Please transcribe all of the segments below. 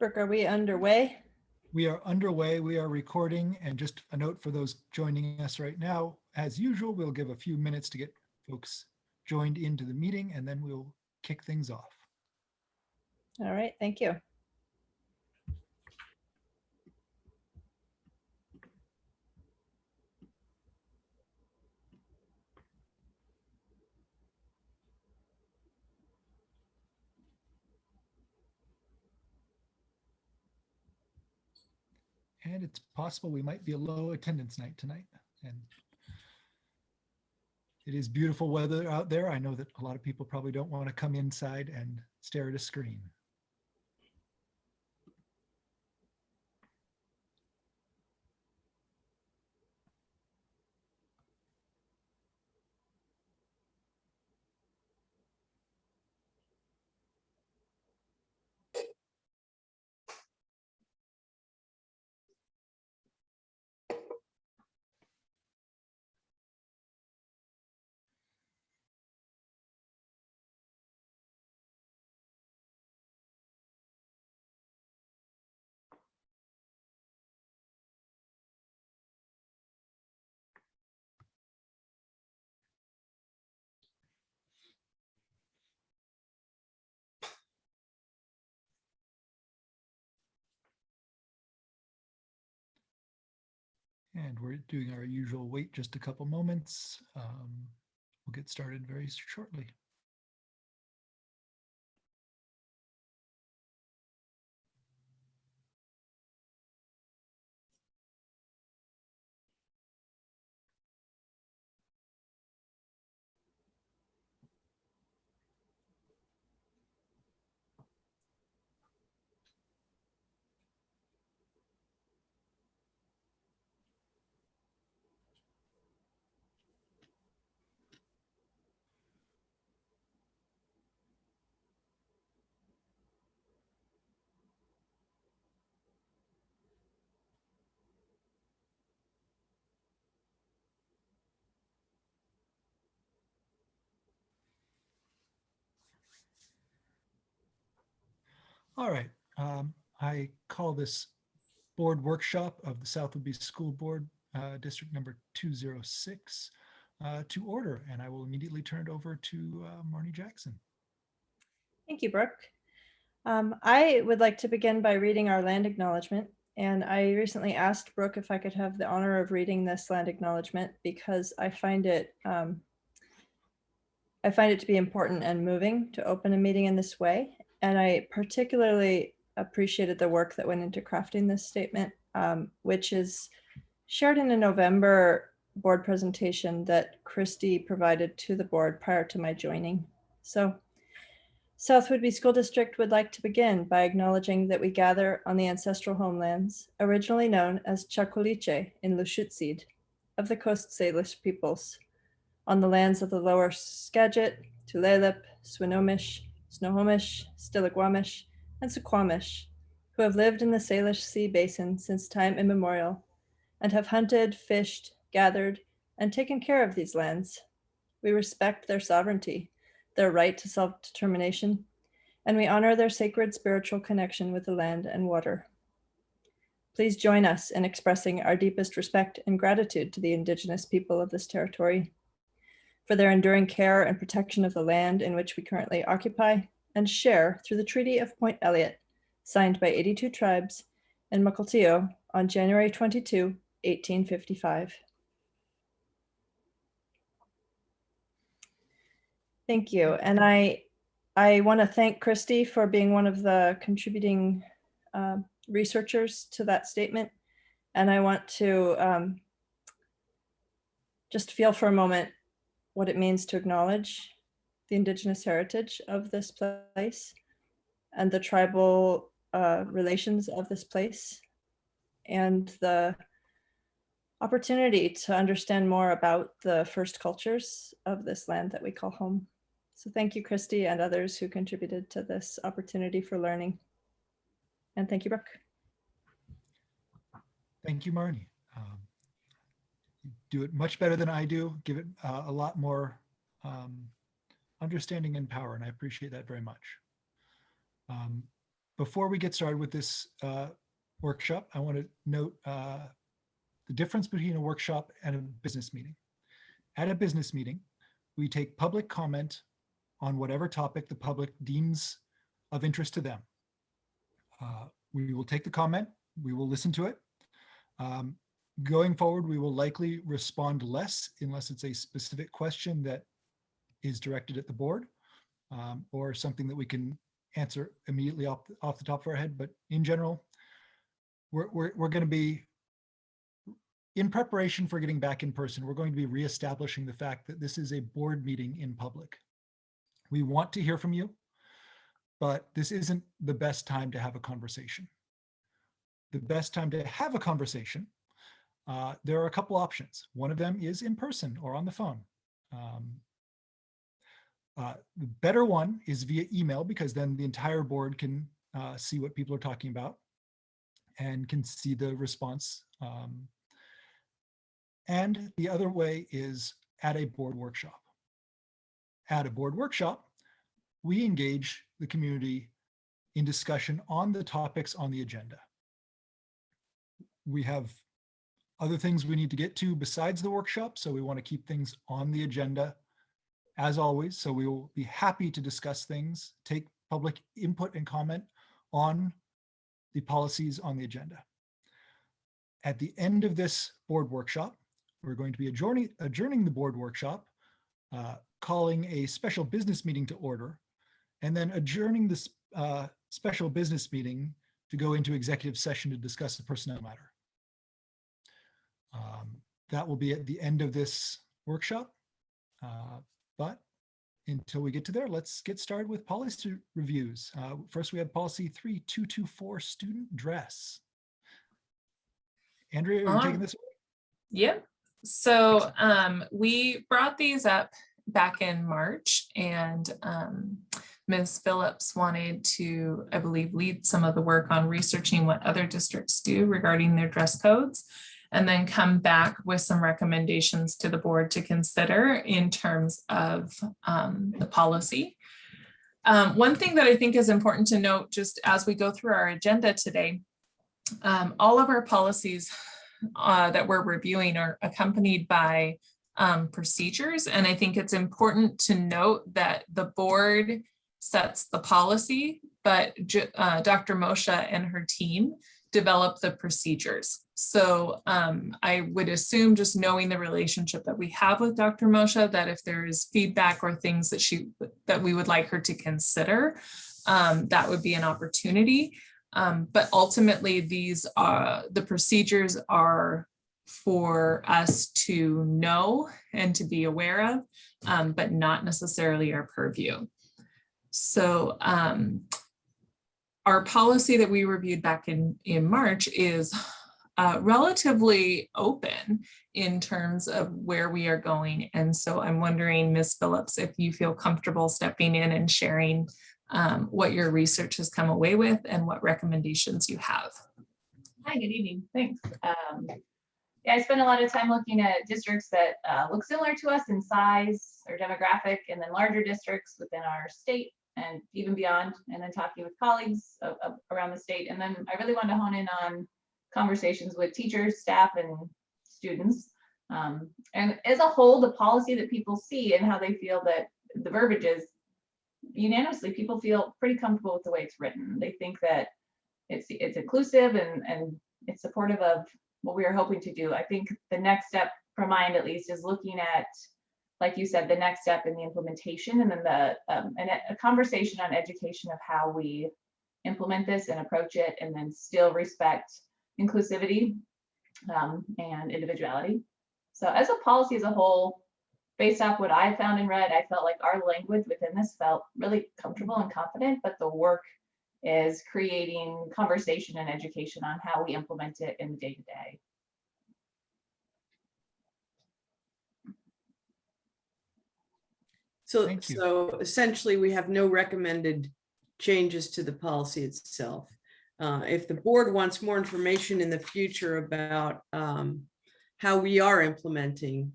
Brooke, are we underway? We are underway. We are recording. And just a note for those joining us right now, as usual, we'll give a few minutes to get folks joined into the meeting, and then we'll kick things off. All right, thank you. And it's possible we might be a low attendance night tonight. And it is beautiful weather out there. I know that a lot of people probably don't want to come inside and stare at a screen. And we're doing our usual wait just a couple moments. We'll get started very shortly. All right, I call this board workshop of the Southwood School Board, District number 206, to order, and I will immediately turn it over to Marnie Jackson. Thank you, Brooke. I would like to begin by reading our land acknowledgement. And I recently asked Brooke if I could have the honor of reading this land acknowledgement because I find it to be important and moving to open a meeting in this way. And I particularly appreciated the work that went into crafting this statement, which is shared in a November board presentation that Christy provided to the board prior to my joining. So Southwood School District would like to begin by acknowledging that we gather on the ancestral homelands, originally known as Chakuliche in Lushootseed, of the Coast Salish peoples, on the lands of the Lower Skagit, Tulalip, Swinomish, Snohomish, Stillaguamish, and Suquamish, who have lived in the Salish Sea Basin since time immemorial, and have hunted, fished, gathered, and taken care of these lands. We respect their sovereignty, their right to self-determination, and we honor their sacred spiritual connection with the land and water. Please join us in expressing our deepest respect and gratitude to the Indigenous people of this territory for their enduring care and protection of the land in which we currently occupy and share through the Treaty of Point Elliott, signed by 82 tribes in Mukilteo on January 22, 1855. Thank you. And I want to thank Christy for being one of the contributing researchers to that statement. And I want to just feel for a moment what it means to acknowledge the Indigenous heritage of this place and the tribal relations of this place and the opportunity to understand more about the first cultures of this land that we call home. So thank you, Christy, and others who contributed to this opportunity for learning. And thank you, Brooke. Thank you, Marnie. You do it much better than I do. Give it a lot more understanding and power, and I appreciate that very much. before we get started with this workshop, I want to note the difference between a workshop and a business meeting. At a business meeting, we take public comment on whatever topic the public deems of interest to them. We will take the comment, we will listen to it. Going forward, we will likely respond less unless it's a specific question that is directed at the board or something that we can answer immediately off the top of our head. But in general, we're going to be, in preparation for getting back in person, we're going to be reestablishing the fact that this is a board meeting in public. We want to hear from you, but this isn't the best time to have a conversation. The best time to have a conversation, there are a couple options. One of them is in person or on the phone. The better one is via email, because then the entire board can see what people are talking about and can see the response. And the other way is at a board workshop. At a board workshop, we engage the community in discussion on the topics on the agenda. We have other things we need to get to besides the workshop, so we want to keep things on the agenda as always. So we will be happy to discuss things, take public input and comment on the policies on the agenda. At the end of this board workshop, we're going to be adjourning the board workshop, calling a special business meeting to order, and then adjourning this special business meeting to go into executive session to discuss the personnel matter. That will be at the end of this workshop. But until we get to there, let's get started with policy reviews. First, we have policy 3224, student dress. Andrea, are you taking this? Yep. So we brought these up back in March, and Ms. Phillips wanted to, I believe, lead some of the work on researching what other districts do regarding their dress codes, and then come back with some recommendations to the board to consider in terms of the policy. One thing that I think is important to note, just as we go through our agenda today, all of our policies that we're reviewing are accompanied by procedures. And I think it's important to note that the board sets the policy, but Dr. Moshe and her team develop the procedures. So I would assume, just knowing the relationship that we have with Dr. Moshe, that if there is feedback or things that we would like her to consider, that would be an opportunity. But ultimately, the procedures are for us to know and to be aware of, but not necessarily our purview. So our policy that we reviewed back in March is relatively open in terms of where we are going. And so I'm wondering, Ms. Phillips, if you feel comfortable stepping in and sharing what your research has come away with and what recommendations you have. Hi, good evening. Thanks. Yeah, I spent a lot of time looking at districts that look similar to us in size or demographic, and then larger districts within our state and even beyond, and then talking with colleagues around the state. And then I really wanted to hone in on conversations with teachers, staff, and students. And as a whole, the policy that people see and how they feel that the verbiage is, unanimously, people feel pretty comfortable with the way it's written. They think that it's inclusive and it's supportive of what we are hoping to do. I think the next step, from my end at least, is looking at, like you said, the next step in the implementation, and then a conversation on education of how we implement this and approach it, and then still respect inclusivity and individuality. So as a policy as a whole, based off what I found and read, I felt like our language within this felt really comfortable and confident, but the work is creating conversation and education on how we implement it in the day-to-day. So essentially, we have no recommended changes to the policy itself. If the board wants more information in the future about how we are implementing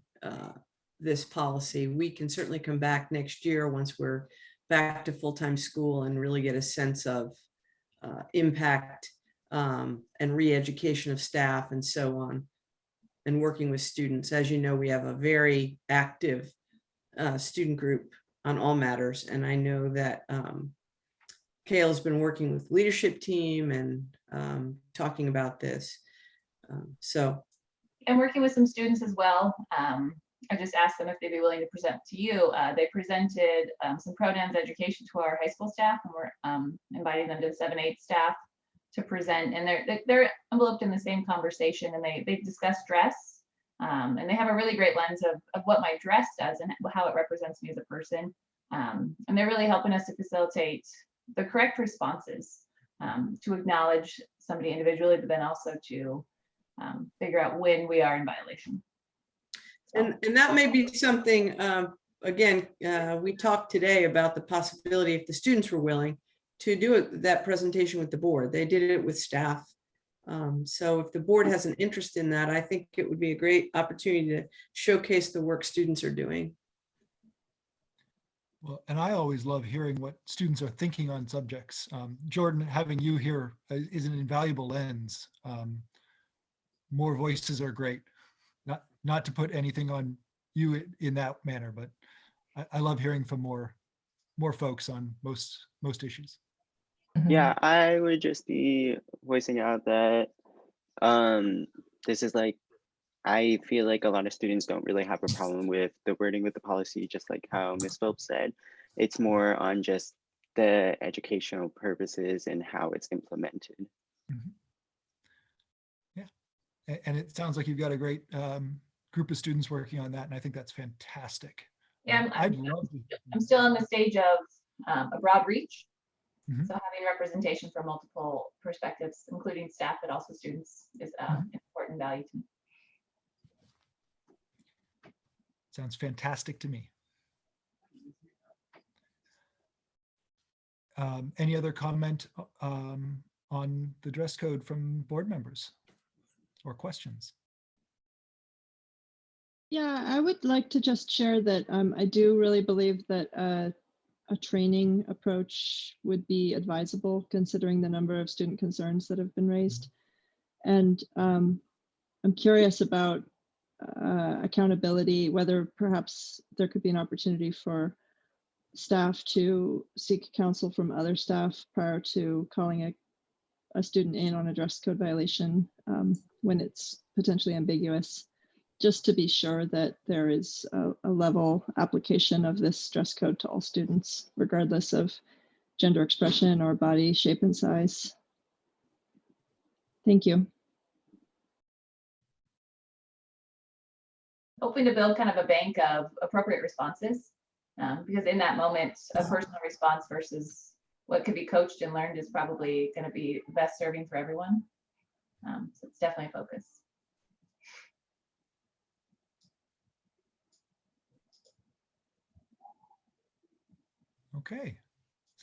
this policy, we can certainly come back next year once we're back to full-time school and really get a sense of impact and re-education of staff and so on, and working with students. As you know, we have a very active student group on all matters, and I know that Kale has been working with leadership team and talking about this. And working with some students as well. I just asked them if they'd be willing to present to you. They presented some pronouns education to our high school staff, and we're inviting them to the 7-8 staff to present. And they're enveloped in the same conversation, and they discuss dress. And they have a really great lens of what my dress does and how it represents me as a person. And they're really helping us to facilitate the correct responses, to acknowledge somebody individually, but then also to figure out when we are in violation. And that may be something, again, we talked today about the possibility, if the students were willing, to do that presentation with the board. They did it with staff. So if the board has an interest in that, I think it would be a great opportunity to showcase the work students are doing. Well, and I always love hearing what students are thinking on subjects. Jordan, having you here is an invaluable lens. More voices are great. Not to put anything on you in that manner, but I love hearing from more folks on most issues. Yeah, I would just be voicing out that this is like, I feel like a lot of students don't really have a problem with the wording with the policy, just like how Ms. Phillips said. It's more on just the educational purposes and how it's implemented. Mm-hmm. Yeah, and it sounds like you've got a great group of students working on that, and I think that's fantastic. Yeah, I'd love to. I'm still in the stage of a broad reach. Mm-hmm. So having representation from multiple perspectives, including staff, but also students, is important value to me. Sounds fantastic to me. Any other comment on the dress code from board members or questions? Yeah, I would like to just share that I do really believe that a training approach would be advisable, considering the number of student concerns that have been raised. And I'm curious about accountability, whether perhaps there could be an opportunity for staff to seek counsel from other staff prior to calling a student in on a dress code violation when it's potentially ambiguous, just to be sure that there is a level application of this dress code to all students, regardless of gender expression or body shape and size. Thank you. Hoping to build kind of a bank of appropriate responses, because in that moment, a personal response versus what could be coached and learned is probably going to be best serving for everyone. So it's definitely a focus. Okay,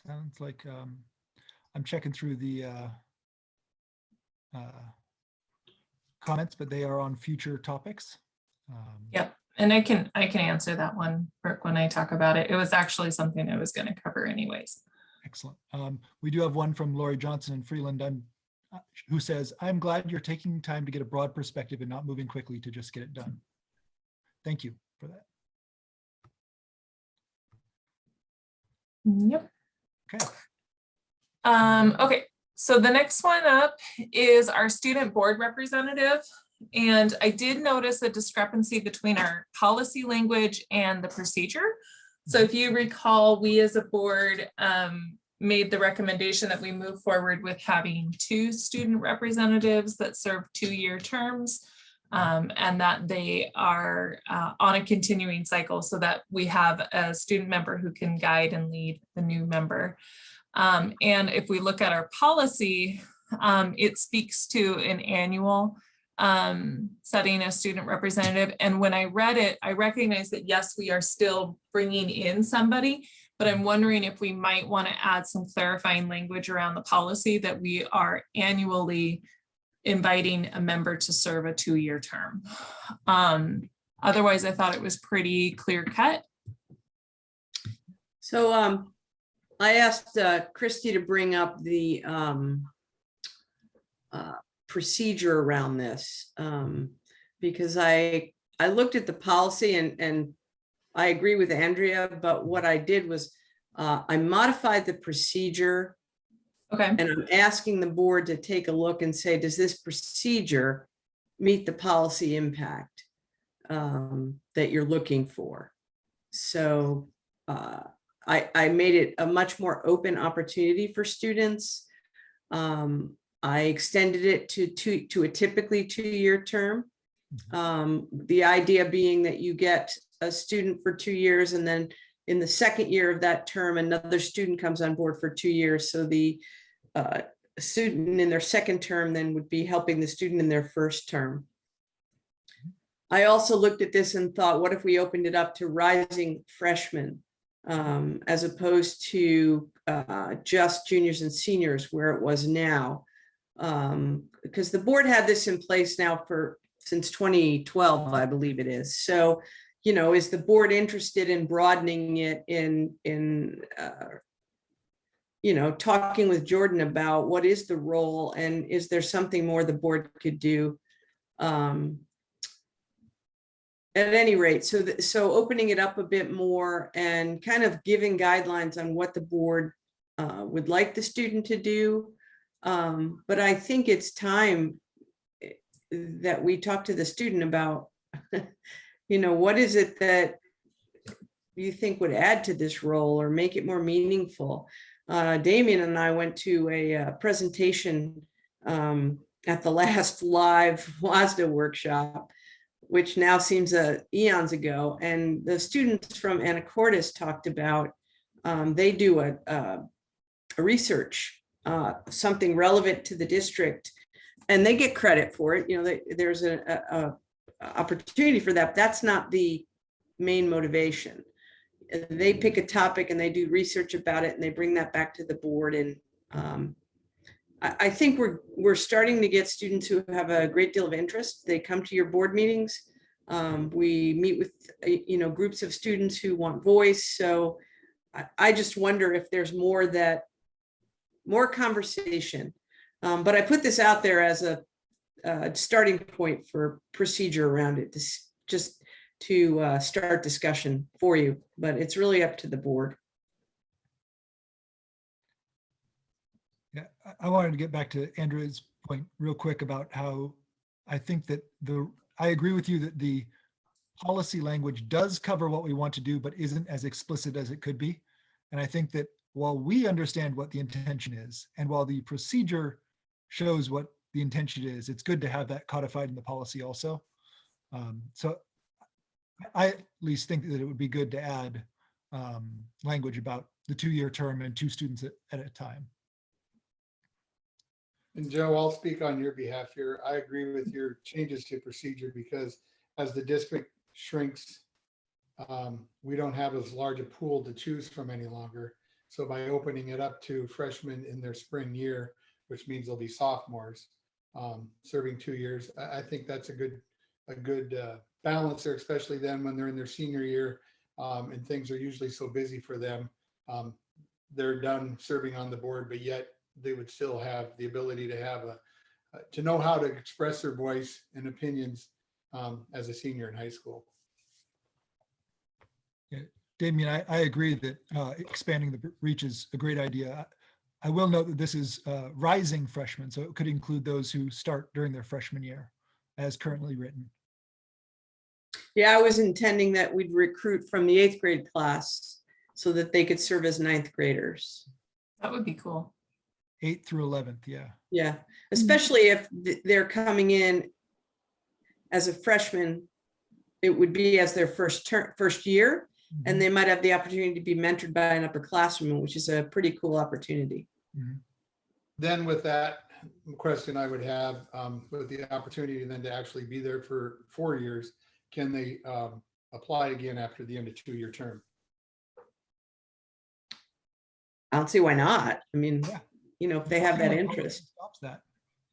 sounds like I'm checking through the comments, but they are on future topics. Yep, and I can answer that one, Brooke, when I talk about it. It was actually something I was going to cover anyways. Excellent. We do have one from Lori Johnson in Freeland who says, "I'm glad you're taking time to get a broad perspective and not moving quickly to just get it done." Thank you for that. Yep. Okay. Okay, so the next one up is our student board representative. And I did notice a discrepancy between our policy language and the procedure. So if you recall, we as a board made the recommendation that we move forward with having 2 student representatives that serve 2-year terms, and that they are on a continuing cycle, so that we have a student member who can guide and lead the new member. And if we look at our policy, it speaks to an annual setting a student representative. And when I read it, I recognized that yes, we are still bringing in somebody, but I'm wondering if we might want to add some clarifying language around the policy that we are annually inviting a member to serve a 2-year term. Otherwise, I thought it was pretty clear cut. So I asked Christy to bring up the procedure around this because I looked at the policy and I agree with Andrea, but what I did was I modified the procedure. Okay. And I'm asking the board to take a look and say, does this procedure meet the policy impact that you're looking for? So I made it a much more open opportunity for students. I extended it to a typically 2-year term. The idea being that you get a student for 2 years, and then in the second year of that term, another student comes on board for 2 years. So the student in their second term then would be helping the student in their first term. I also looked at this and thought, what if we opened it up to rising freshmen as opposed to just juniors and seniors where it was now? Because the board had this in place now since 2012, I believe it is. So, you know, is the board interested in broadening it in you know, talking with Jordan about what is the role and is there something more the board could do? At any rate, so opening it up a bit more and kind of giving guidelines on what the board would like the student to do. But I think it's time that we talk to the student about, you know, what is it that you think would add to this role or make it more meaningful? Damien and I went to a presentation at the last live WASDA workshop, which now seems eons ago. And the students from Anacortes talked about, they do a research, something relevant to the district, and they get credit for it. You know, there's a opportunity for that. That's not the main motivation. They pick a topic and they do research about it and they bring that back to the board. And I think we're starting to get students who have a great deal of interest. They come to your board meetings. We meet with, you know, groups of students who want voice. So I just wonder if there's more conversation. But I put this out there as a starting point for procedure around it, just to start discussion for you, but it's really up to the board. Yeah, I wanted to get back to Andrea's point real quick about how I think that I agree with you that the policy language does cover what we want to do, but isn't as explicit as it could be. And I think that while we understand what the intention is, and while the procedure shows what the intention is, it's good to have that codified in the policy also. So I at least think that it would be good to add language about the 2-year term and 2 students at a time. And Joe, I'll speak on your behalf here. I agree with your changes to procedure because as the district shrinks, we don't have as large a pool to choose from any longer. So by opening it up to freshmen in their spring year, which means they'll be sophomores, serving 2 years, I think that's a good balance there, especially then when they're in their senior year and things are usually so busy for them. They're done serving on the board, but yet they would still have the ability to have to know how to express their voice and opinions as a senior in high school. Yeah, Damien, I agree that expanding the reach is a great idea. I will note that this is rising freshmen, so it could include those who start during their freshman year as currently written. Yeah, I was intending that we'd recruit from the 8th grade class so that they could serve as 9th graders. That would be cool. 8th through 11th, yeah. Yeah, especially if they're coming in as a freshman, it would be as their first year, and they might have the opportunity to be mentored by an upperclassman, which is a pretty cool opportunity. Mm-hmm. Then with that question I would have, with the opportunity then to actually be there for 4 years, can they apply again after the end of 2-year term? I don't see why not. I mean, Yeah. you know, if they have that interest. Stops that.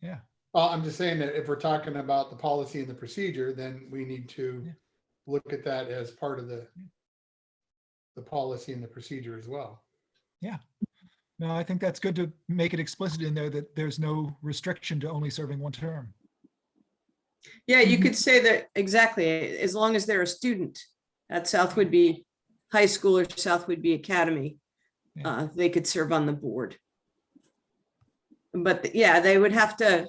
Yeah. Well, I'm just saying that if we're talking about the policy and the procedure, then we need to look at that as part of the policy and the procedure as well. Yeah. No, I think that's good to make it explicit in there that there's no restriction to only serving one term. Yeah, you could say that exactly, as long as they're a student at Southwood B High School or Southwood B Academy, Yeah. they could serve on the board. But yeah, they would have to,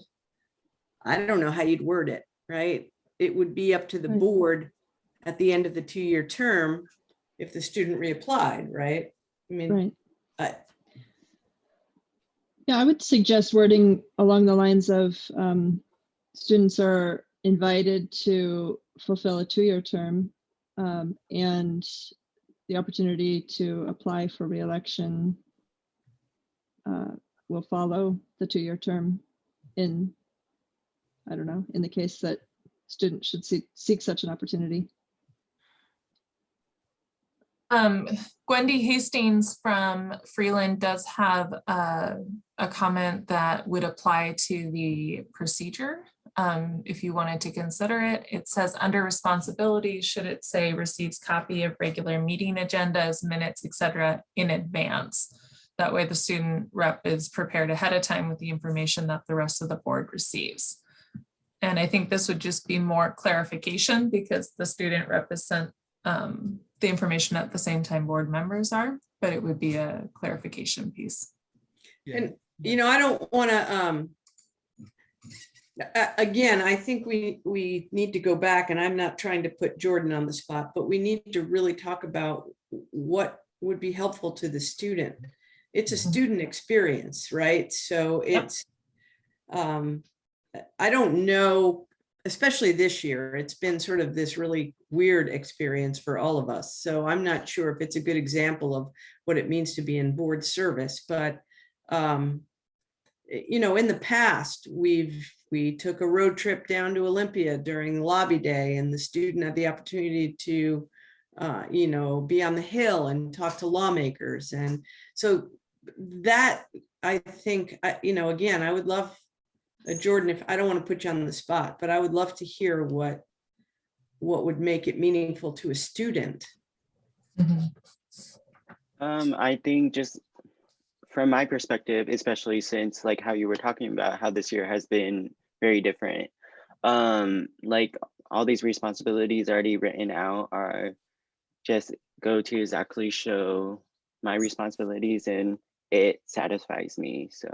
I don't know how you'd word it, right? It would be up to the Right. board at the end of the 2-year term if the student reapplied, right? I mean, Right. I- Yeah, I would suggest wording along the lines of students are invited to fulfill a 2-year term and the opportunity to apply for reelection will follow the 2-year term in, I don't know, in the case that students should seek such an opportunity. Gwendy Hastings from Freeland does have a comment that would apply to the procedure. If you wanted to consider it, it says under responsibilities, should it say receives copy of regular meeting agendas, minutes, etc. in advance. That way the student rep is prepared ahead of time with the information that the rest of the board receives. And I think this would just be more clarification because the student rep is sent the information at the same time board members are, but it would be a clarification piece. Yeah. And, you know, I don't want to, again, I think we need to go back, and I'm not trying to put Jordan on the spot, but we need to really talk about what would be helpful to the student. It's a student experience, right? So it's, I don't know, especially this year, it's been sort of this really weird experience for all of us. So I'm not sure if it's a good example of what it means to be in board service, but you know, in the past, we took a road trip down to Olympia during lobby day, and the student had the opportunity to, you know, be on the Hill and talk to lawmakers. And so that, I think, you know, again, I would love, Jordan, if I don't want to put you on the spot, but I would love to hear what would make it meaningful to a student. I think just from my perspective, especially since like how you were talking about how this year has been very different, like all these responsibilities already written out are just go to exactly show my responsibilities, and it satisfies me. So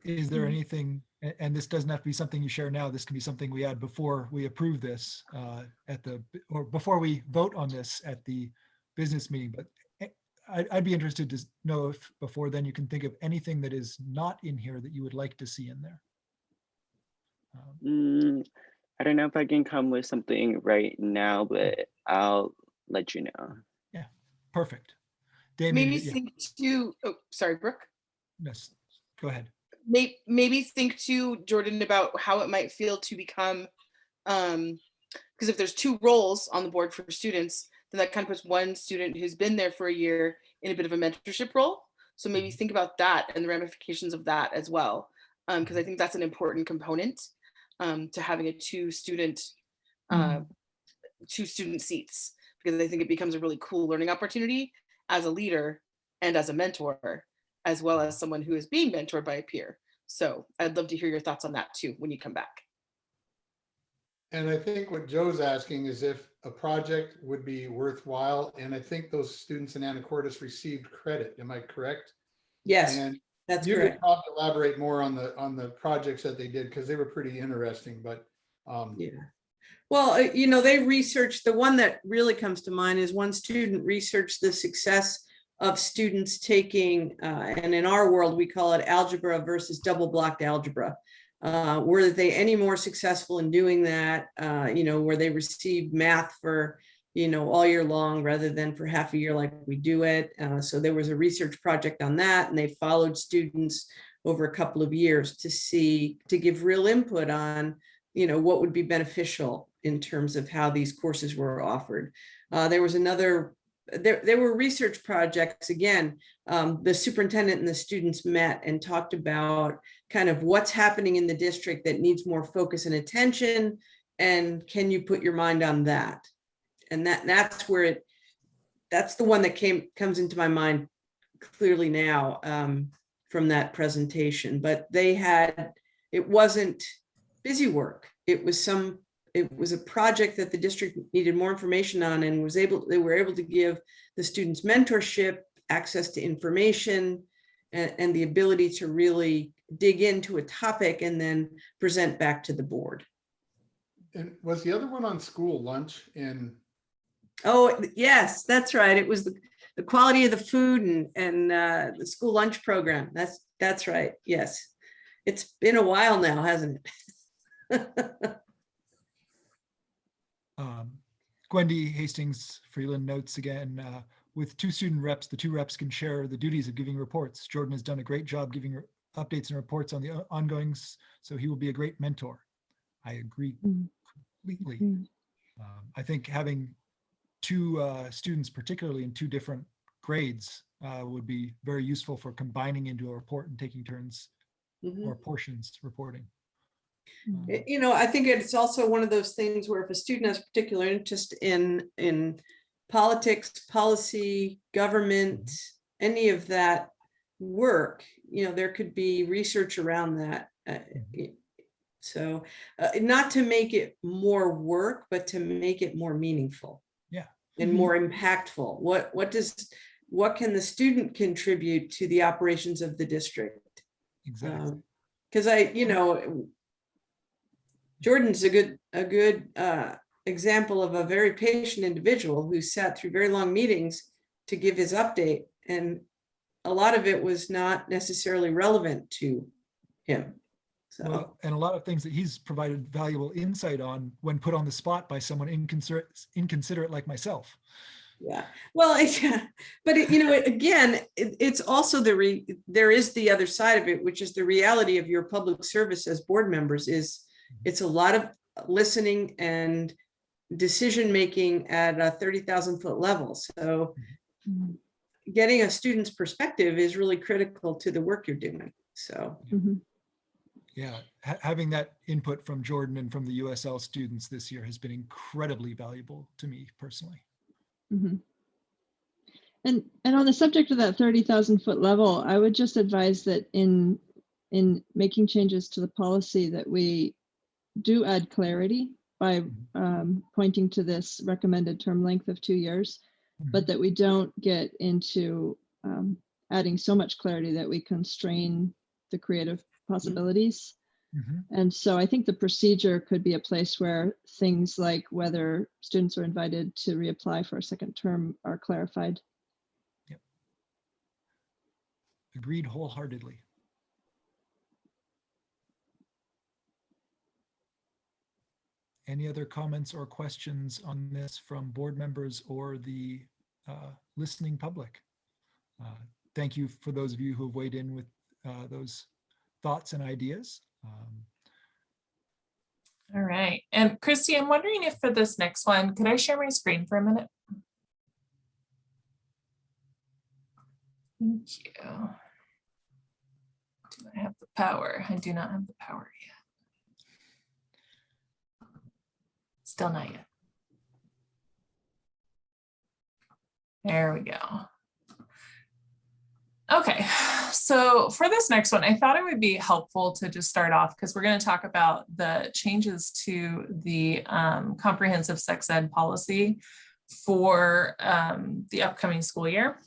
Is there anything, and this doesn't have to be something you share now, this can be something we add before we approve this or before we vote on this at the business meeting, but I'd be interested to know if before then you can think of anything that is not in here that you would like to see in there. I don't know if I can come with something right now, but I'll let you know. Yeah, perfect. Damien, Maybe yeah. think to, oh, sorry, Brooke. Yes, go ahead. Maybe think to Jordan about how it might feel to become, because if there's 2 roles on the board for students, then that kind of puts one student who's been there for a year in a bit of a mentorship role. So maybe think about that and the ramifications of that as well, because I think that's an important component to having a 2 student seats, because I think it becomes a really cool learning opportunity as a leader and as a mentor, as well as someone who is being mentored by a peer. So I'd love to hear your thoughts on that too when you come back. And I think what Joe's asking is if a project would be worthwhile. And I think those students in Anacortes received credit. Am I correct? Yes, And that's you correct. could probably elaborate more on the projects that they did, because they were pretty interesting, but Yeah. Well, you know, they researched, the one that really comes to mind is one student researched the success of students taking, and in our world, we call it algebra versus double blocked algebra. Were they any more successful in doing that, you know, where they received math for, you know, all year long rather than for half a year like we do it. So there was a research project on that, and they followed students over a couple of years to give real input on, you know, what would be beneficial in terms of how these courses were offered. There was another, there were research projects, again, the superintendent and the students met and talked about kind of what's happening in the district that needs more focus and attention, and can you put your mind on that? And that's where that's the one that comes into my mind clearly now from that presentation. But it wasn't busy work. It was a project that the district needed more information on, and they were able to give the students mentorship, access to information, and the ability to really dig into a topic and then present back to the board. And was the other one on school lunch Oh, yes, that's right. It was the quality of the food and the school lunch program. That's right. Yes. It's been a while now, hasn't it? Gwendy Hastings Freeland notes again, with 2 student reps, the 2 reps can share the duties of giving reports. Jordan has done a great job giving updates and reports on the ongoings, so he will be a great mentor. I agree completely. I think having 2 students, particularly in 2 different grades, would be very useful for combining into a report and taking turns or portions reporting. I think it's also one of those things where if a student has particular interest in politics, policy, government, any of that work, there could be research around that. So not to make it more work, but to make it more meaningful. Yeah. And more impactful. What can the student contribute to the operations of the district? Exactly. Because Jordan's a good example of a very patient individual who sat through very long meetings to give his update, and a lot of it was not necessarily relevant to him. So, well, and a lot of things that he's provided valuable insight on when put on the spot by someone inconsiderate like myself. Yeah, well, but again, it's also there is the other side of it, which is the reality of your public service as board members. It's a lot of listening and decision making at a 30,000 foot level. So getting a student's perspective is really critical to the work you're doing. So. Yeah, having that input from Jordan and from the USL students this year has been incredibly valuable to me personally. And on the subject of that 30,000 foot level, I would just advise that in making changes to the policy that we do add clarity by pointing to this recommended term length of 2 years, but that we don't get into adding so much clarity that we constrain the creative possibilities. And so I think the procedure could be a place where things like whether students are invited to reapply for a second term are clarified. Yep. Agreed wholeheartedly. Any other comments or questions on this from board members or the listening public? Thank you for those of you who have weighed in with those thoughts and ideas. All right. And Christy, I'm wondering if for this next one, could I share my screen for a minute? Thank you. Do I have the power? I do not have the power yet. Still not yet. There we go. Okay, so for this next one, I thought it would be helpful to just start off because we're going to talk about the changes to the comprehensive sex ed policy for the upcoming school year.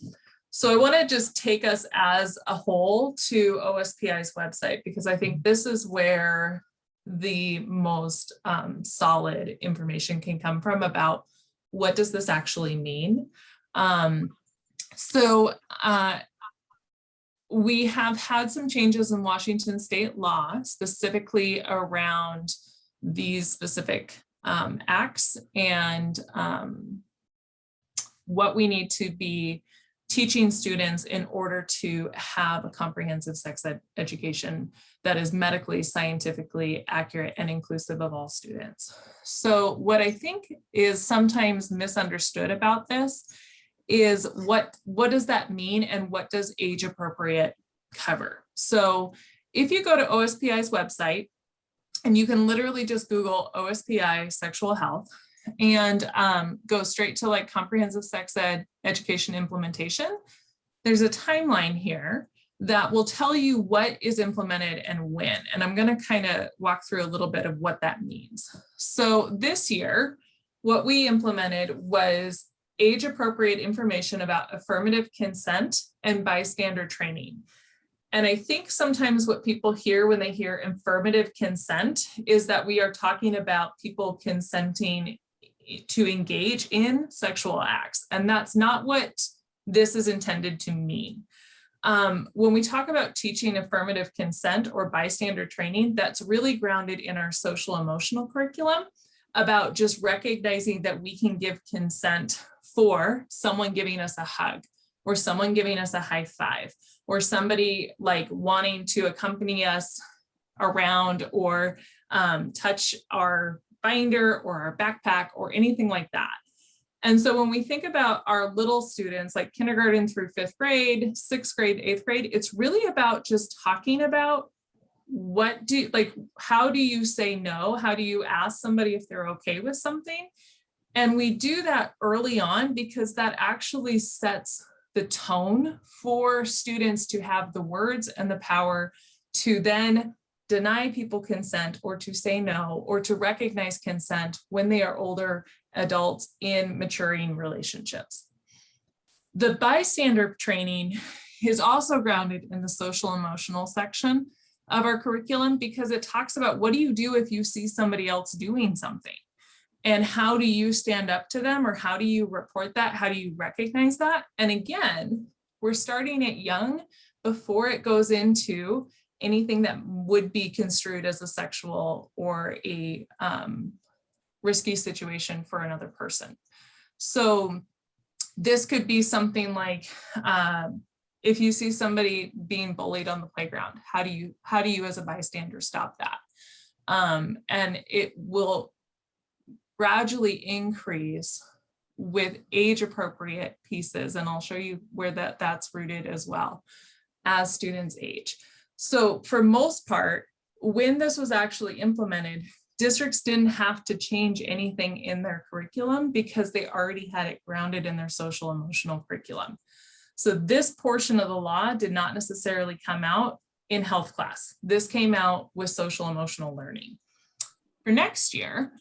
So I want to just take us as a whole to OSPI's website, because I think this is where the most solid information can come from about what does this actually mean. We have had some changes in Washington state law, specifically around these specific acts and what we need to be teaching students in order to have a comprehensive sex ed education that is medically, scientifically accurate and inclusive of all students. So what I think is sometimes misunderstood about this is what does that mean and what does age appropriate cover? So if you go to OSPI's website and you can literally just Google OSPI sexual health, and go straight to like comprehensive sex ed education implementation, there's a timeline here that will tell you what is implemented and when. And I'm going to kind of walk through a little bit of what that means. So this year, what we implemented was age-appropriate information about affirmative consent and bystander training. And I think sometimes what people hear when they hear affirmative consent is that we are talking about people consenting to engage in sexual acts. And that's not what this is intended to mean. When we talk about teaching affirmative consent or bystander training, that's really grounded in our social emotional curriculum about just recognizing that we can give consent for someone giving us a hug, or someone giving us a high five, or somebody like wanting to accompany us around or touch our binder or our backpack or anything like that. And so when we think about our little students, like kindergarten through 5th grade, 6th grade, 8th grade, it's really about just talking about how do you say no? How do you ask somebody if they're okay with something? And we do that early on because that actually sets the tone for students to have the words and the power to then deny people consent or to say no or to recognize consent when they are older adults in maturing relationships. The bystander training is also grounded in the social emotional section of our curriculum because it talks about what do you do if you see somebody else doing something, and how do you stand up to them, or how do you report that? How do you recognize that? And again, we're starting it young before it goes into anything that would be construed as a sexual or a risky situation for another person. So this could be something like, if you see somebody being bullied on the playground, how do you as a bystander stop that? And it will gradually increase with age appropriate pieces. And I'll show you where that's rooted as well as students age. So for most part, when this was actually implemented, districts didn't have to change anything in their curriculum because they already had it grounded in their social emotional curriculum. So this portion of the law did not necessarily come out in health class. This came out with social emotional learning. For next year,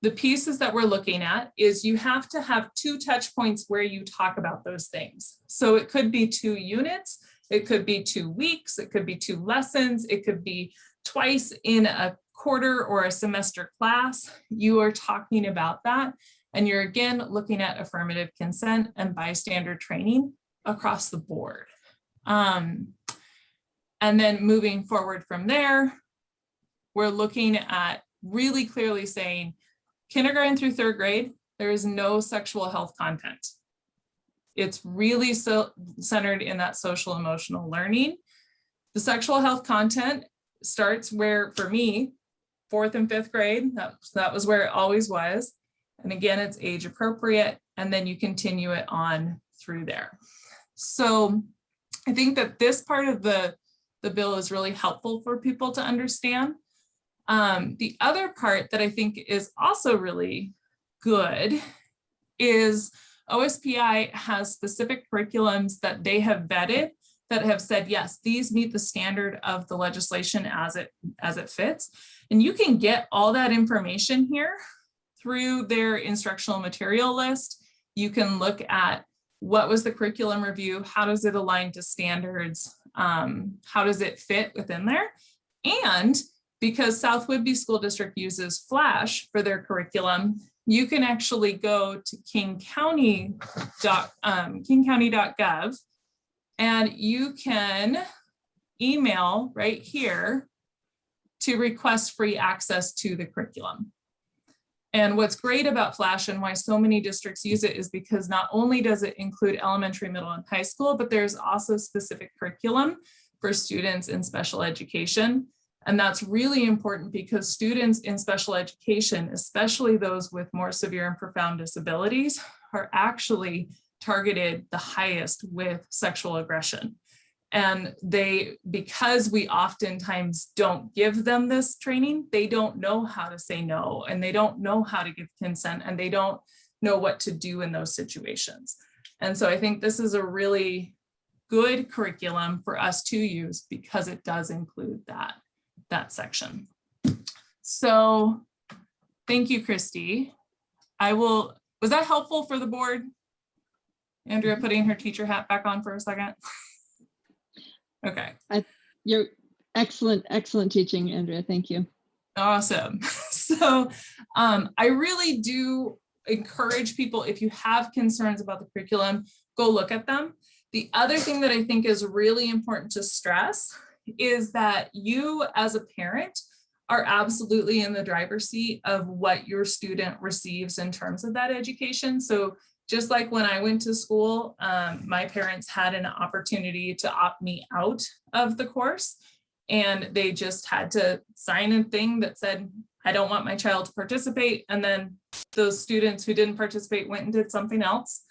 the pieces that we're looking at is you have to have 2 touch points where you talk about those things. So it could be 2 units, it could be 2 weeks, it could be 2 lessons, it could be twice in a quarter or a semester class. You are talking about that. And you're again looking at affirmative consent and bystander training across the board. And then moving forward from there, we're looking at really clearly saying kindergarten through 3rd grade, there is no sexual health content. It's really so centered in that social emotional learning. The sexual health content starts where, for me, 4th and 5th grade, that was where it always was. And again, it's age appropriate, and then you continue it on through there. So I think that this part of the bill is really helpful for people to understand. The other part that I think is also really good is OSPI has specific curriculums that they have vetted that have said, yes, these meet the standard of the legislation as it fits. And you can get all that information here through their instructional material list. You can look at what was the curriculum review, how does it align to standards, how does it fit within there? And because Southwood School District uses Flash for their curriculum, you can actually go to kingcounty.gov and you can email right here to request free access to the curriculum. And what's great about Flash and why so many districts use it is because not only does it include elementary, middle, and high school, but there's also specific curriculum for students in special education. And that's really important because students in special education, especially those with more severe and profound disabilities, are actually targeted the highest with sexual aggression. And because we oftentimes don't give them this training, they don't know how to say no, and they don't know how to give consent, and they don't know what to do in those situations. And so I think this is a really good curriculum for us to use because it does include that section. So thank you, Christy. Was that helpful for the board? Andrea putting her teacher hat back on for a second. Okay. You're excellent teaching, Andrea. Thank you. Awesome. So I really do encourage people, if you have concerns about the curriculum, go look at them. The other thing that I think is really important to stress is that you as a parent are absolutely in the driver's seat of what your student receives in terms of that education. So just like when I went to school, my parents had an opportunity to opt me out of the course, and they just had to sign a thing that said, I don't want my child to participate. And then those students who didn't participate went and did something else.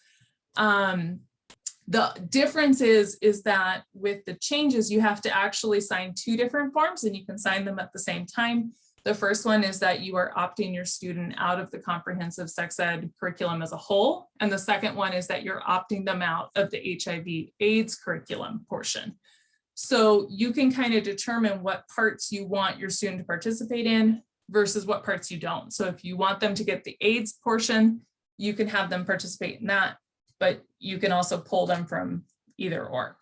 The difference is that with the changes, you have to actually sign 2 different forms, and you can sign them at the same time. The first one is that you are opting your student out of the comprehensive sex ed curriculum as a whole. And the second one is that you're opting them out of the HIV/AIDS curriculum portion. So you can kind of determine what parts you want your student to participate in versus what parts you don't. So if you want them to get the AIDS portion, you can have them participate in that, but you can also pull them from either or.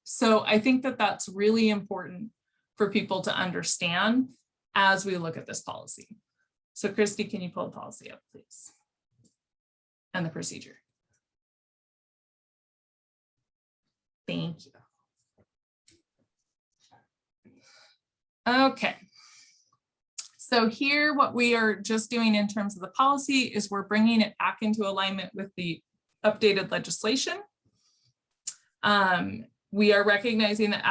So I think that that's really important for people to understand as we look at this policy. So Christy, can you pull the policy up, please? And the procedure. Thank you. Okay. So here, what we are just doing in terms of the policy is we're bringing it back into alignment with the updated legislation. We are recognizing that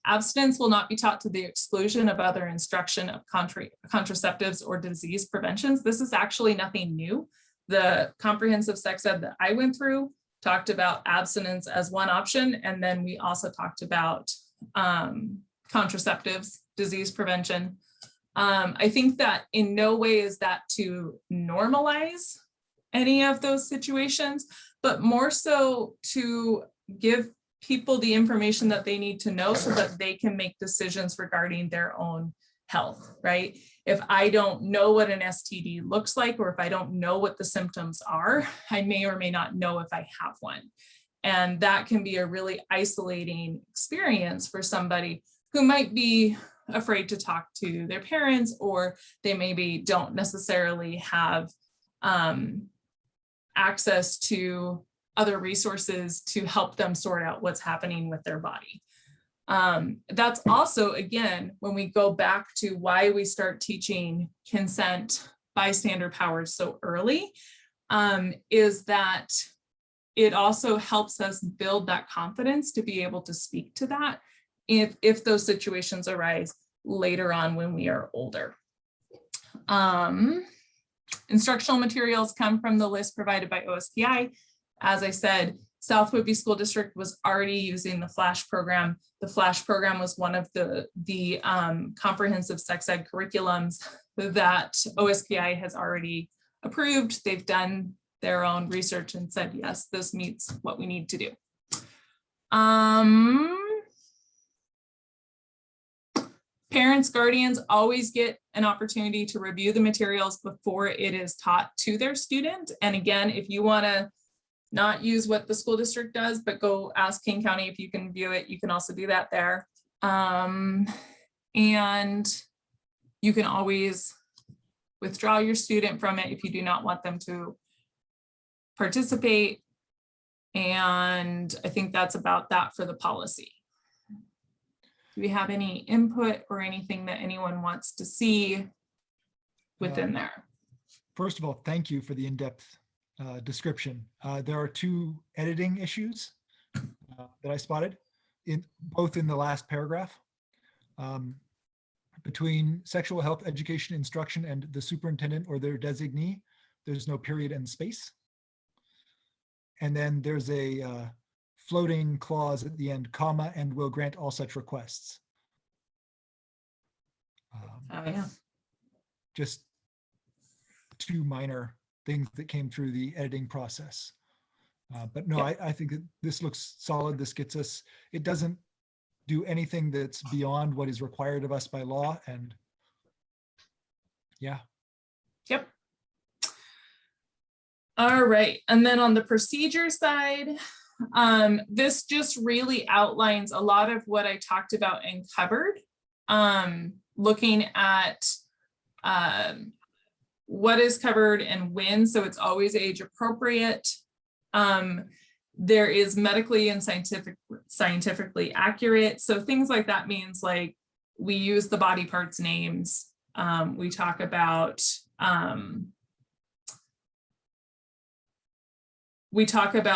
abstinence will not be taught to the exclusion of other instruction of contraceptives or disease preventions. This is actually nothing new. The comprehensive sex ed that I went through talked about abstinence as one option. And then we also talked about contraceptives, disease prevention. I think that in no way is that to normalize any of those situations, but more so to give people the information that they need to know so that they can make decisions regarding their own health, right? If I don't know what an STD looks like, or if I don't know what the symptoms are, I may or may not know if I have one. And that can be a really isolating experience for somebody who might be afraid to talk to their parents, or they maybe don't necessarily have access to other resources to help them sort out what's happening with their body. That's also, again, when we go back to why we start teaching consent, bystander powers so early, is that it also helps us build that confidence to be able to speak to that if those situations arise later on when we are older. Instructional materials come from the list provided by OSPI. As I said, Southwood School District was already using the FLASH program. The FLASH program was one of the comprehensive sex ed curriculums that OSPI has already approved. They've done their own research and said, yes, this meets what we need to do. Parents, guardians always get an opportunity to review the materials before it is taught to their student. And again, if you want to not use what the school district does, but go ask King County if you can view it, you can also do that there. And you can always withdraw your student from it if you do not want them to participate. And I think that's about that for the policy. Do we have any input or anything that anyone wants to see within there? First of all, thank you for the in-depth description. There are 2 editing issues that I spotted both in the last paragraph. Between sexual health education instruction and the superintendent or their designee, there's no period and space. And then there's a floating clause at the end, comma, and will grant all such requests. Oh, yeah. Just two minor things that came through the editing process. But no, Yeah. I think that this looks solid. This gets us, it doesn't do anything that's beyond what is required of us by law. And yeah. Yep. All right. And then on the procedure side, this just really outlines a lot of what I talked about in covered, looking at what is covered and when, so it's always age appropriate. There is medically and scientifically accurate. So things like that means like we use the body parts names. We talk about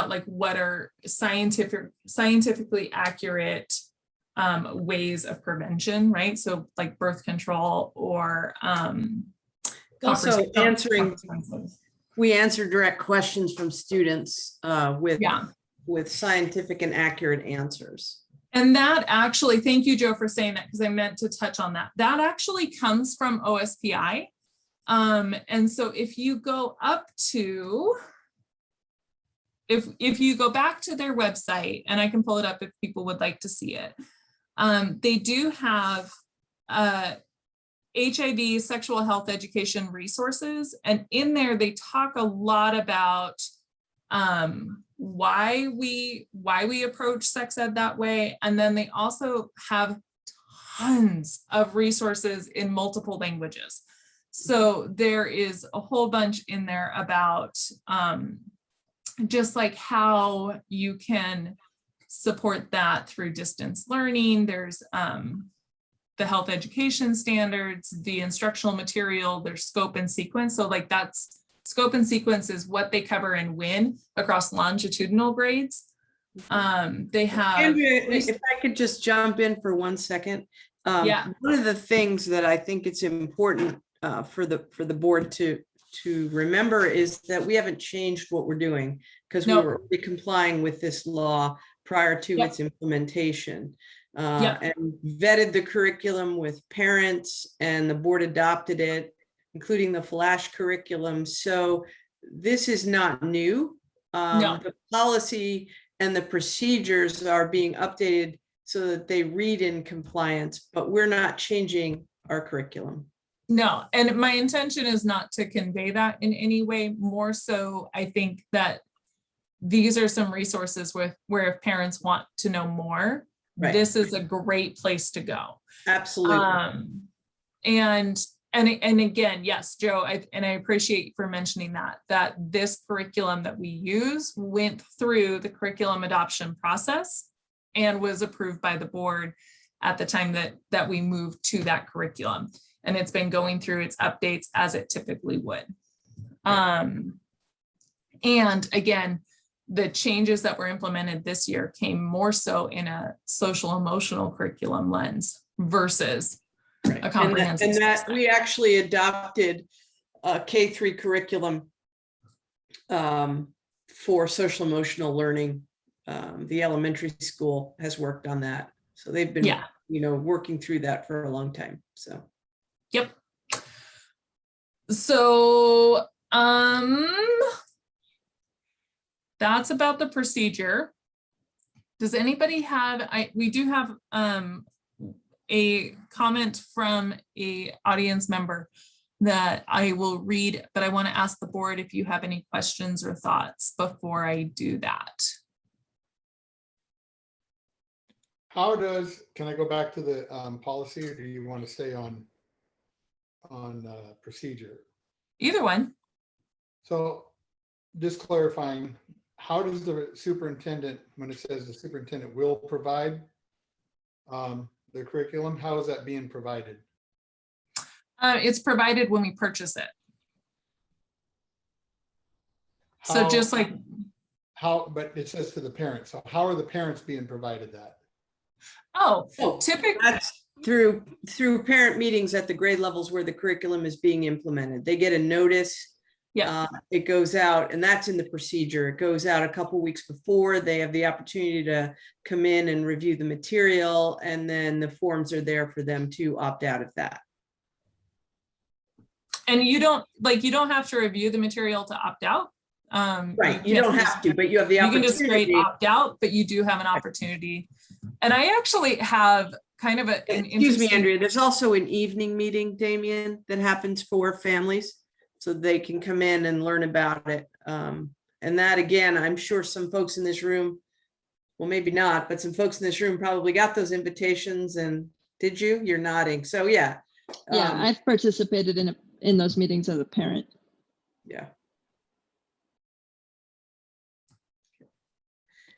like what are scientifically accurate ways of prevention, right? So like birth control or Also answering, comprehensive. we answer direct questions from students with Yeah. with scientific and accurate answers. And that actually, thank you, Joe, for saying that, because I meant to touch on that. That actually comes from OSPI. And so if you go up to, if you go back to their website, and I can pull it up if people would like to see it, they do have HIV sexual health education resources. And in there, they talk a lot about why we approach sex ed that way. And then they also have tons of resources in multiple languages. So there is a whole bunch in there about just like how you can support that through distance learning. There's the health education standards, the instructional material, there's scope and sequence. So like that's scope and sequence is what they cover and when across longitudinal grades. They have. Andrea, if I could just jump in for 1 second. Yeah. One of the things that I think it's important for the board to remember is that we haven't changed what we're doing because we were already complying with this law prior to its implementation. And vetted the curriculum with parents, and the board adopted it, including the flash curriculum. So this is not new. The policy and the procedures are being updated so that they read in compliance, but we're not changing our curriculum. No, and my intention is not to convey that in any way. More so, I think that these are some resources where if parents want to know more, this is a great place to go. Absolutely. And again, yes, Joe, I appreciate you for mentioning that this curriculum that we use went through the curriculum adoption process and was approved by the board at the time that we moved to that curriculum. And it's been going through its updates as it typically would. And again, the changes that were implemented this year came more so in a social emotional curriculum lens versus a comprehensive. And that we actually adopted a K-3 curriculum for social emotional learning. The elementary school has worked on that. So they've been, working through that for a long time. So. Yep. So, that's about the procedure. Does anybody have, we do have a comment from a audience member that I will read, but I want to ask the board if you have any questions or thoughts before I do that. Can I go back to the policy, or do you want to stay on procedure? Either one. So just clarifying, how does the superintendent, when it says the superintendent will provide the curriculum, how is that being provided? It's provided when we purchase it. So just like. But it says to the parents. So how are the parents being provided that? Oh, typically. That's through parent meetings at the grade levels where the curriculum is being implemented. They get a notice Yeah. It goes out, and that's in the procedure. It goes out a couple weeks before. They have the opportunity to come in and review the material, and then the forms are there for them to opt out of that. And you don't have to review the material to opt out. Right, you don't have to, but you have the You can just straight opportunity. opt out, but you do have an opportunity. And I actually have kind of an Excuse me, interesting- Andrea, there's also an evening meeting, Damien, that happens for families, so they can come in and learn about it. And that, again, I'm sure some folks in this room, well, maybe not, but some folks in this room probably got those invitations, and did you? You're nodding. So yeah. Yeah, I've participated in those meetings as a parent. Yeah.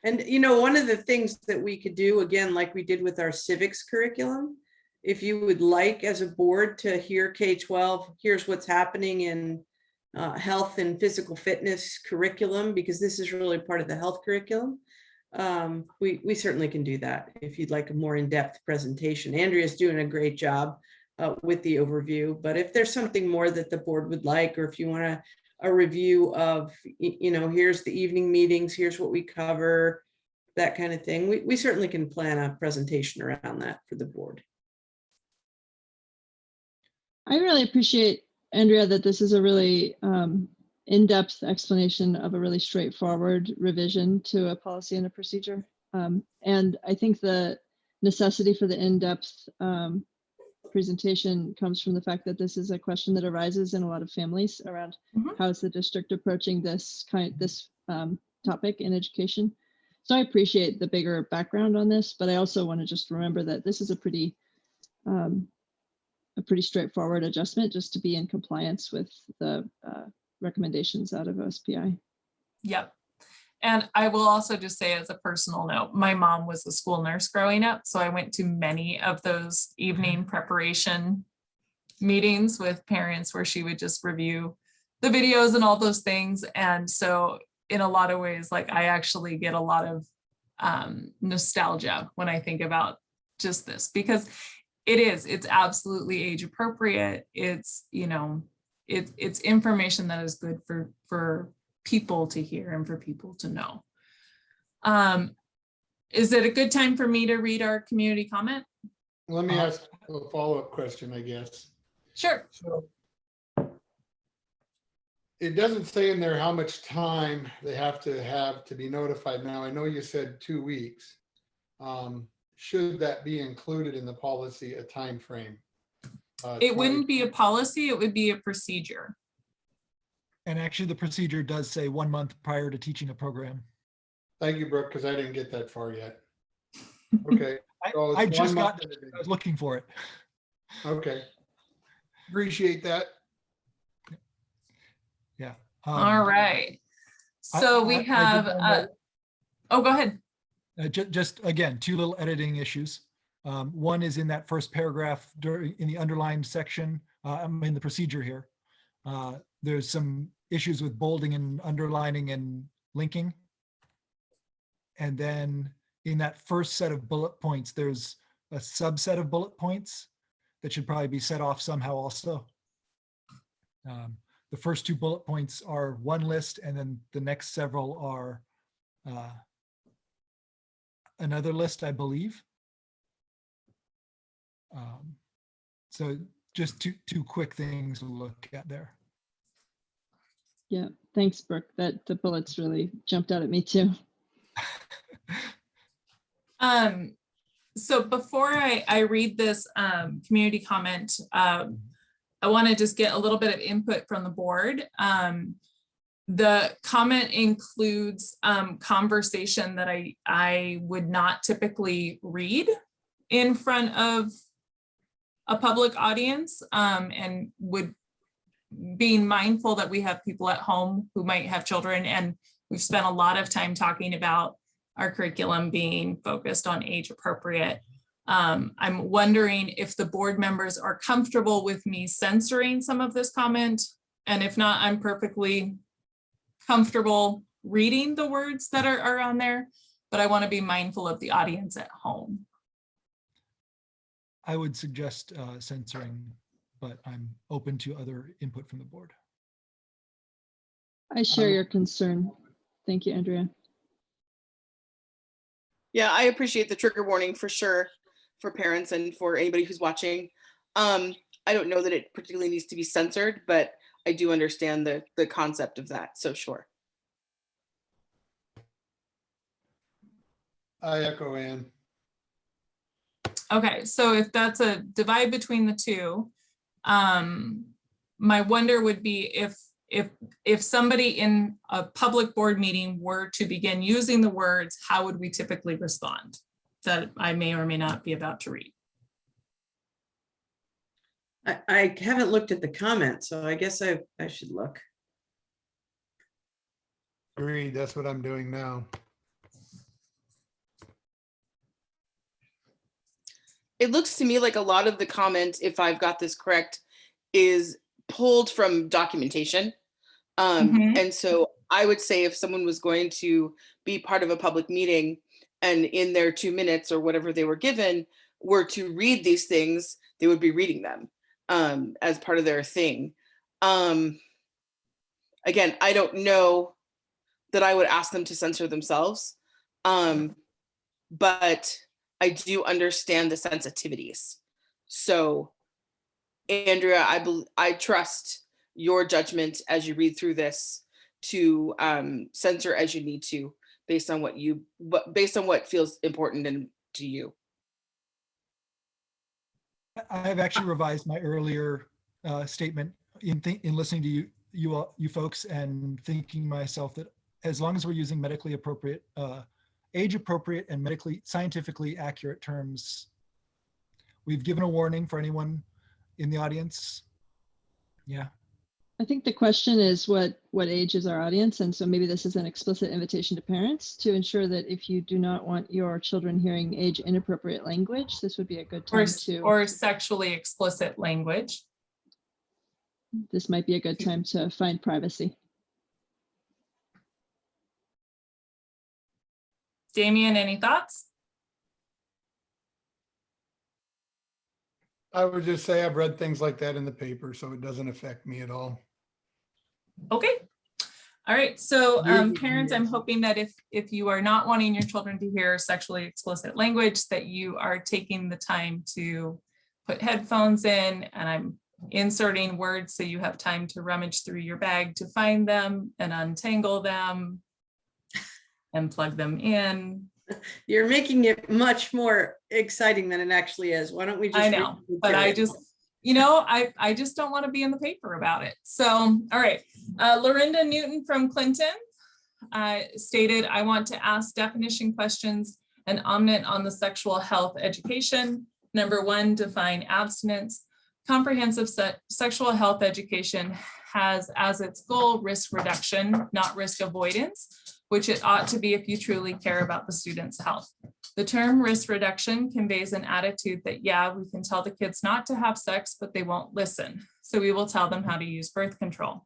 And, you know, one of the things that we could do, again, like we did with our civics curriculum, if you would like as a board to hear K-12, here's what's happening in health and physical fitness curriculum, because this is really part of the health curriculum. We certainly can do that if you'd like a more in-depth presentation. Andrea's doing a great job with the overview, but if there's something more that the board would like, or if you want a review of, you know, here's the evening meetings, here's what we cover, that kind of thing, we certainly can plan a presentation around that for the board. I really appreciate, Andrea, that this is a really in-depth explanation of a really straightforward revision to a policy and a procedure. And I think the necessity for the in-depth presentation comes from the fact that this is a question that arises in a lot of families around how is the district approaching this topic in education. So I appreciate the bigger background on this, but I also want to just remember that this is a pretty straightforward adjustment just to be in compliance with the recommendations out of OSPI. Yep. And I will also just say, as a personal note, my mom was a school nurse growing up, so I went to many of those evening preparation meetings with parents where she would just review the videos and all those things. And so in a lot of ways, like, I actually get a lot of nostalgia when I think about just this, because it's absolutely age appropriate. It's, you know, it's information that is good for people to hear and for people to know. Is it a good time for me to read our community comment? Let me ask a follow-up question, I guess. Sure. So it doesn't say in there how much time they have to be notified. Now, I know you said 2 weeks. Should that be included in the policy, a time frame? It wouldn't be a policy, it would be a procedure. And actually, the procedure does say 1 month prior to teaching a program. Thank you, Brooke, because I didn't get that far yet. Okay. So I it's just 1 month. I was looking for it. Okay. Appreciate that. Yeah. All right. So we have, oh, go ahead. Just again, 2 little editing issues. One is in that first paragraph in the underlined section. I'm in the procedure here. There's some issues with bolding and underlining and linking. And then in that first set of bullet points, there's a subset of bullet points that should probably be set off somehow also. The first 2 bullet points are one list, and then the next several are another list, I believe. So just two quick things to look at there. Yeah, thanks, Brooke. That the bullets really jumped out at me too. So before I read this community comment, I want to just get a little bit of input from the board. The comment includes conversation that I would not typically read in front of a public audience, and would being mindful that we have people at home who might have children, and we've spent a lot of time talking about our curriculum being focused on age appropriate. I'm wondering if the board members are comfortable with me censoring some of this comment, and if not, I'm perfectly comfortable reading the words that are on there, but I want to be mindful of the audience at home. I would suggest censoring, but I'm open to other input from the board. I share your concern. Thank you, Andrea. Yeah, I appreciate the trigger warning for sure for parents and for anybody who's watching. I don't know that it particularly needs to be censored, but I do understand the concept of that. So sure. I echo Ann. Okay, so if that's a divide between the two, my wonder would be if somebody in a public board meeting were to begin using the words, how would we typically respond? That I may or may not be about to read. I haven't looked at the comments, so I guess I should look. Agreed, that's what I'm doing now. It looks to me like a lot of the comment, if I've got this correct, is pulled from documentation. And so I would say if someone was going to be part of a public meeting and in their 2 minutes or whatever they were given were to read these things, they would be reading them as part of their thing. Again, I don't know that I would ask them to censor themselves, but I do understand the sensitivities. So Andrea, I trust your judgment as you read through this to censor as you need to based on what feels important to you. I've actually revised my earlier statement in listening to you folks and thinking myself that as long as we're using medically appropriate, age appropriate and medically scientifically accurate terms, we've given a warning for anyone in the audience. Yeah. I think the question is what age is our audience? And so maybe this is an explicit invitation to parents to ensure that if you do not want your children hearing age inappropriate language, this would be a good time or sexually explicit language. This might be a good time to find privacy. Damien, any thoughts? I would just say I've read things like that in the paper, so it doesn't affect me at all. Okay. All right. So You're- parents, I'm hoping that if you are not wanting your children to hear sexually explicit language, that you are taking the time to put headphones in, and I'm inserting words so you have time to rummage through your bag to find them and untangle them and plug them in. You're making it much more exciting than it actually is. Why don't we just? I know, but I just, you know, I just don't want to be in the paper about it. So, all right. Lorinda Newton from Clinton stated, I want to ask definition questions and omnit on the sexual health education. Number 1, define abstinence. Comprehensive sexual health education has as its goal risk reduction, not risk avoidance, which it ought to be if you truly care about the student's health. The term risk reduction conveys an attitude that, yeah, we can tell the kids not to have sex, but they won't listen. So we will tell them how to use birth control.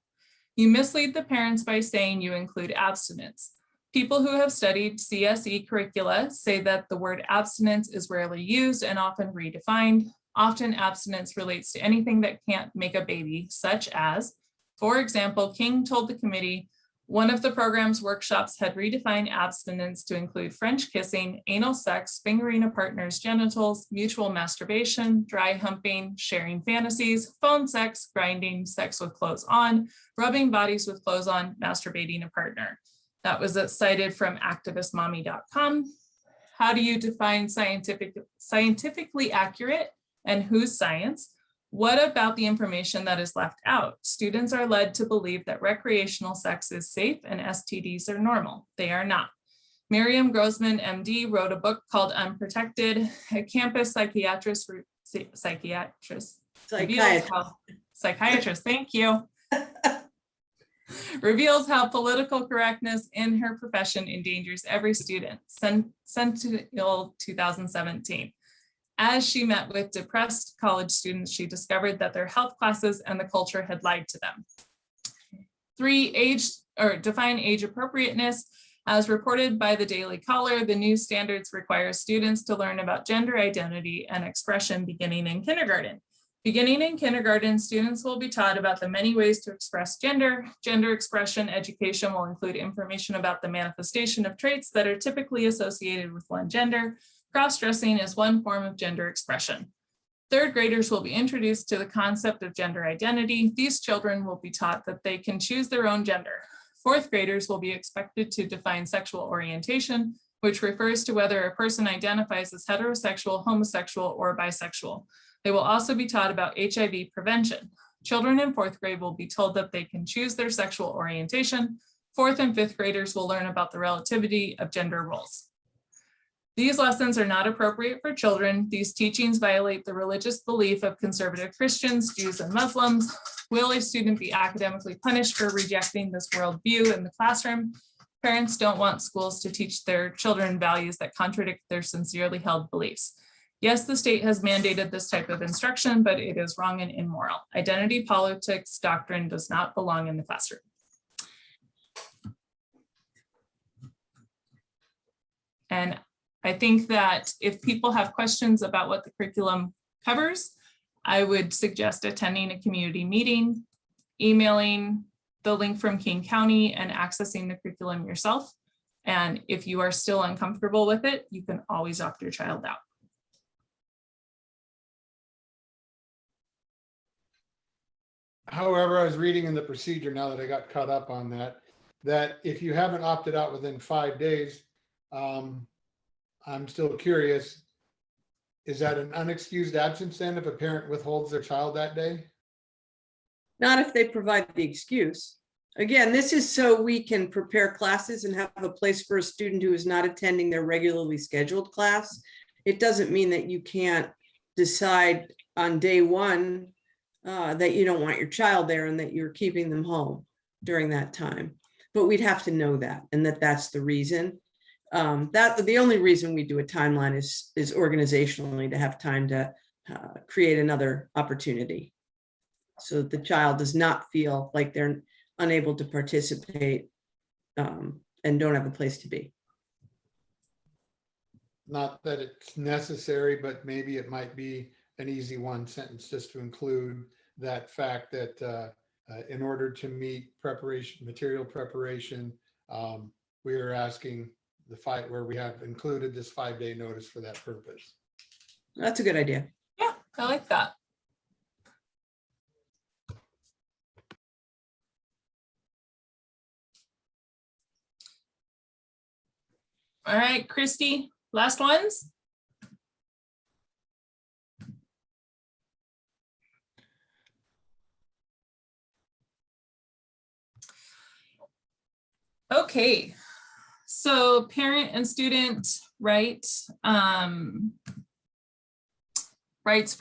You mislead the parents by saying you include abstinence. People who have studied CSE curricula say that the word abstinence is rarely used and often redefined. Often abstinence relates to anything that can't make a baby, such as, for example, King told the committee, one of the program's workshops had redefined abstinence to include French kissing, anal sex, fingering a partner's genitals, mutual masturbation, dry humping, sharing fantasies, phone sex, grinding, sex with clothes on, rubbing bodies with clothes on, masturbating a partner. That was cited from activistmommy.com. How do you define scientifically accurate and whose science? What about the information that is left out? Students are led to believe that recreational sex is safe and STDs are normal. They are not. Miriam Grossman, MD, wrote a book called Unprotected, a campus psychiatrist, thank you, reveals how political correctness in her profession endangers every student. Sentinel 2017. As she met with depressed college students, she discovered that their health classes and the culture had lied to them. 3, define age appropriateness. As reported by the Daily Caller, the new standards require students to learn about gender identity and expression beginning in kindergarten. Beginning in kindergarten, students will be taught about the many ways to express gender. Gender expression education will include information about the manifestation of traits that are typically associated with one gender. Cross-dressing is one form of gender expression. Third graders will be introduced to the concept of gender identity. These children will be taught that they can choose their own gender. Fourth graders will be expected to define sexual orientation, which refers to whether a person identifies as heterosexual, homosexual, or bisexual. They will also be taught about HIV prevention. Children in fourth grade will be told that they can choose their sexual orientation. Fourth and fifth graders will learn about the relativity of gender roles. These lessons are not appropriate for children. These teachings violate the religious belief of conservative Christians, Jews, and Muslims. Will a student be academically punished for rejecting this worldview in the classroom? Parents don't want schools to teach their children values that contradict their sincerely held beliefs. Yes, the state has mandated this type of instruction, but it is wrong and immoral. Identity politics doctrine does not belong in the classroom. And I think that if people have questions about what the curriculum covers, I would suggest attending a community meeting, emailing the link from King County, and accessing the curriculum yourself. And if you are still uncomfortable with it, you can always opt your child out. However, I was reading in the procedure, now that I got caught up on that, that if you haven't opted out within 5 days, I'm still curious, is that an unexcused absence then if a parent withholds their child that day? Not if they provide the excuse. Again, this is so we can prepare classes and have a place for a student who is not attending their regularly scheduled class. It doesn't mean that you can't decide on day one that you don't want your child there and that you're keeping them home during that time. But we'd have to know that, and that's the reason. The only reason we do a timeline is organizationally to have time to create another opportunity, so that the child does not feel like they're unable to participate and don't have a place to be. Not that it's necessary, but maybe it might be an easy one sentence just to include that fact that in order to meet material preparation, we are asking where we have included this 5-day notice for that purpose. That's a good idea. Yeah, I like that. All right, Christy, last ones. Okay, so parent and student rights for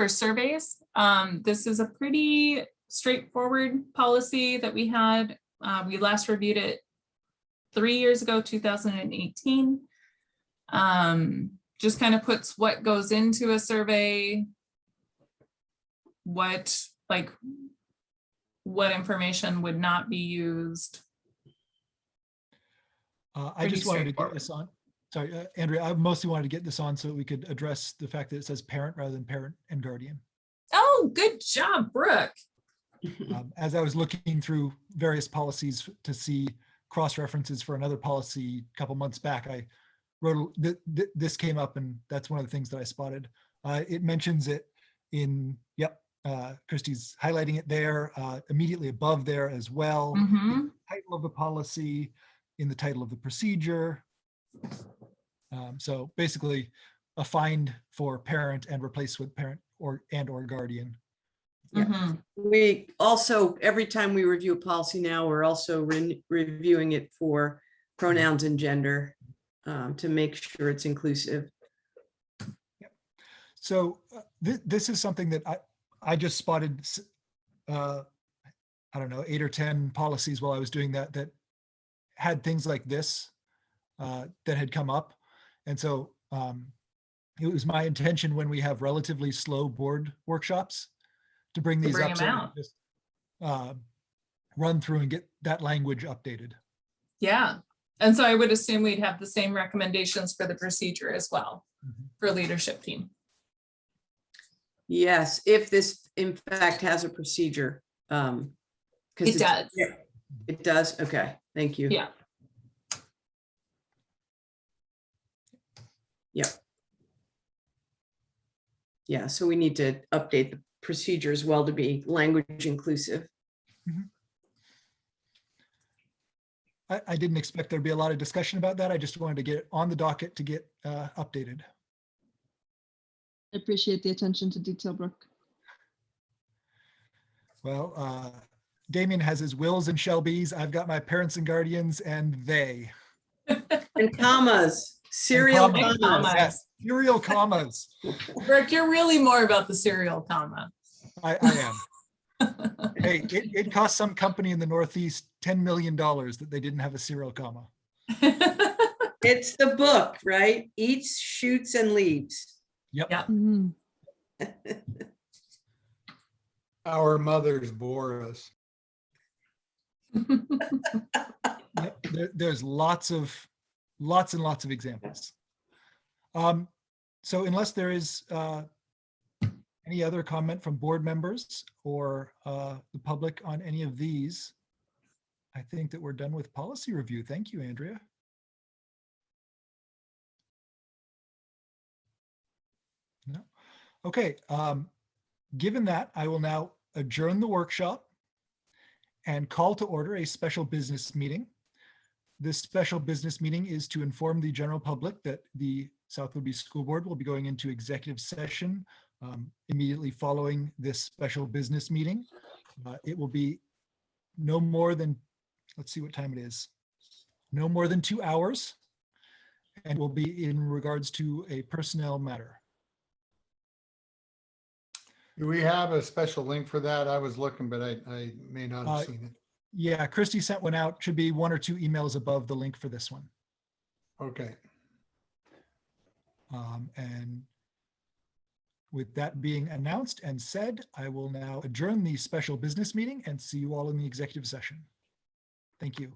surveys. This is a pretty straightforward policy that we had. We last reviewed it 3 years ago, 2018. Just kind of puts what goes into a survey, what information would not be used. I just wanted to get this on. Sorry, Andrea, I mostly wanted to get this on so that we could address the fact that it says parent rather than parent and guardian. Oh, good job, Brooke. As I was looking through various policies to see cross-references for another policy a couple months back, I wrote, this came up, and that's one of the things that I spotted. It mentions it in, Christy's highlighting it there, immediately above there as well. Mm-hmm. The title of the policy, in the title of the procedure. So basically a find for parent and replace with parent or guardian. Yeah. Mm-hmm. We also, every time we review a policy now, we're also reviewing it for pronouns and gender to make sure it's inclusive. So this is something that I just spotted, I don't know, 8 or 10 policies while I was doing that had things like this that had come up. And so it was my intention when we have relatively slow board workshops to bring these up so we can just run through and get that language updated. Yeah. And so I would assume we'd have the same recommendations for the procedure as well for leadership team. Yes, if this in fact has a procedure. 'Cause It does. yeah, it does. Okay, thank you. Yeah. Yeah, so we need to update the procedure as well to be language inclusive. I didn't expect there'd be a lot of discussion about that. I just wanted to get it on the docket to get updated. I appreciate the attention to detail, Brooke. Well, Damien has his wills and shall be's. I've got my parents and guardians and they. And commas, serial commas. commas. Yes, serial commas. Brooke, you're really more about the serial comma. I am. Hey, it cost some company in the Northeast $10 million that they didn't have a serial comma. It's the book, right? Eats, shoots, and leaves. Yep. Yeah. Mhm. Our mothers bore us. Yep. There's lots and lots of examples. So unless there is any other comment from board members or the public on any of these, I think that we're done with policy review. Thank you, Andrea. No. Okay. Given that, I will now adjourn the workshop and call to order a special business meeting. This special business meeting is to inform the general public that the Southwood School Board will be going into executive session immediately following this special business meeting. It will be no more than, let's see what time it is, no more than 2 hours, and will be in regards to a personnel matter. Do we have a special link for that? I was looking, but I may not have seen it. Yeah, Christy sent one out. Should be 1 or 2 emails above the link for this one. Okay. And with that being announced and said, I will now adjourn the special business meeting and see you all in the executive session. Thank you.